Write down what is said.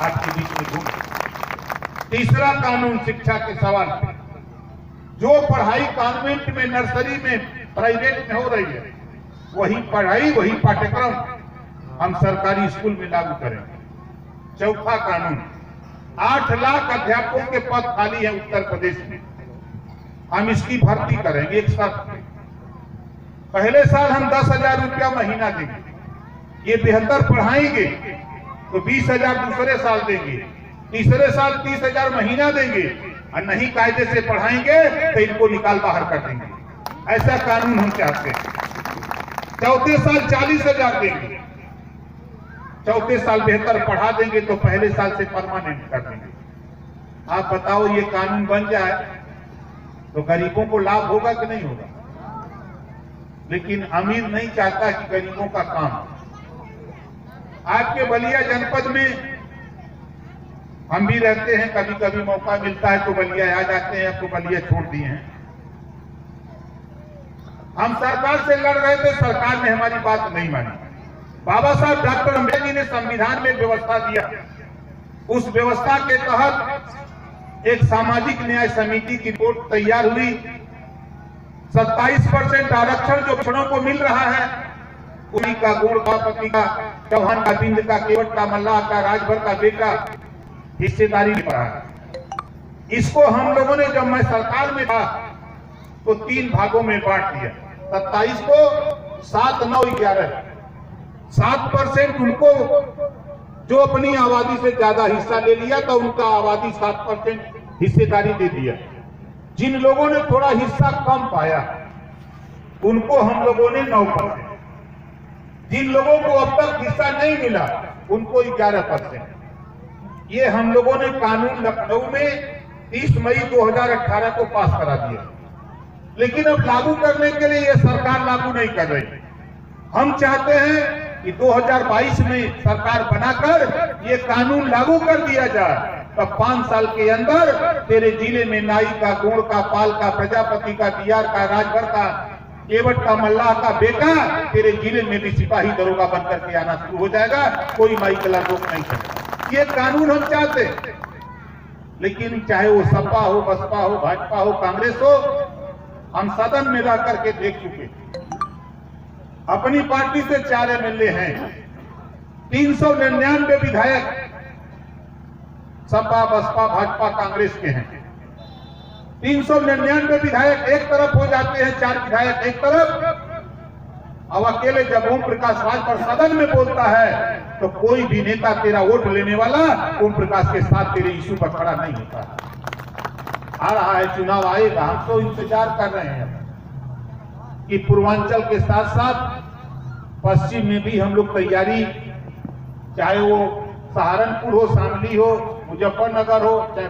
आपके बीच में घूम। तीसरा कानून शिक्षा के सवाल पे, जो पढ़ाई कॉन्वेंट में, नर्सरी में, प्राइवेट में हो रही है, वही पढ़ाई, वही पाठ्यक्रम हम सरकारी स्कूल में लागू करेंगे। चौथा कानून, 8 लाख अध्यापकों के पद खाली है उत्तर प्रदेश में, हम इसकी भर्ती करेंगे एक साथ। पहले साल हम 10,000 रुपया महीना देंगे, ये बेहतर पढ़ाएंगे तो 20,000 दूसरे साल देंगे, तीसरे साल 30,000 महीना देंगे, और नहीं कायदे से पढ़ाएंगे तो इनको निकाल बाहर कर देंगे। ऐसा कानून हम चाहते हैं। चौथे साल 40,000 देंगे, चौथे साल बेहतर पढ़ा देंगे तो पहले साल से परमानेंट कर देंगे। आप बताओ, ये कानून बन जाए तो गरीबों को लाभ होगा कि नहीं होगा? लेकिन अमीर नहीं चाहता कि गरीबों का काम। आपके बलिया जनपद में हम भी रहते हैं, कभी कभी मौका मिलता है तो बलिया आ जाते हैं, अब तो बलिया छोड़ दिए हैं। हम सरकार से लड़ रहे थे, सरकार ने हमारी बात नहीं मानी। बाबा साहब डॉक्टर अम्बेडकर जी ने संविधान में व्यवस्था दिया, उस व्यवस्था के तहत एक सामाजिक न्याय समिति की रिपोर्ट तैयार हुई। 27% आरक्षण जो पिछड़ों को मिल रहा है, उन्हीं का, गोड़ का, पति का, चौहान का, बिंद का, केवट का, मल्लाह का, राजभर का बेटा हिस्सेदारी ले रहा है। इसको हम लोगों ने, जब मैं सरकार में था तो 3 भागों में बांट दिया। 27 को 7, 9, 11, 7% उनको जो अपनी आबादी से ज्यादा हिस्सा ले लिया था, उनका आबादी 7% हिस्सेदारी दे दिया। जिन लोगों ने थोड़ा हिस्सा कम पाया उनको हम लोगों ने 9%, जिन लोगों को अब तक हिस्सा नहीं मिला उनको 11%। ये हम लोगों ने कानून लखनऊ में 30 मई 2018 को पास करा दिया, लेकिन अब लागू करने के लिए ये सरकार लागू नहीं कर रही। हम चाहते हैं कि 2022 में सरकार बनाकर ये कानून लागू कर दिया जाए, तब 5 साल के अंदर तेरे जिले में नाई का, गोड़ का, पाल का, प्रजापति का, दियार का, राजभर का, केवट का, मल्लाह का बेटा तेरे जिले में भी सिपाही दरोगा बनकर के आना शुरू हो जाएगा। कोई माई कला रोक नहीं सकता। ये कानून हम चाहते हैं, लेकिन चाहे वो सपा हो, बसपा हो, भाजपा हो, कांग्रेस हो, हम सदन में रह करके देख चुके। अपनी पार्टी से 4 MLA हैं, 399 विधायक सपा, बसपा, भाजपा, कांग्रेस के हैं। 399 विधायक एक तरफ हो जाते हैं, 4 विधायक एक तरफ। अब अकेले जब ओम प्रकाश राजभर सदन में बोलता है तो कोई भी नेता तेरा वोट लेने वाला ओम प्रकाश के साथ तेरे इशू पर खड़ा नहीं होता। आ रहा है, चुनाव आएगा, हम तो इंतजार कर रहे हैं कि पूर्वांचल के साथ साथ पश्चिम में भी हम लोग तैयारी, चाहे वो सहारनपुर हो, शामली हो, मुजफ्फरनगर हो, चाहे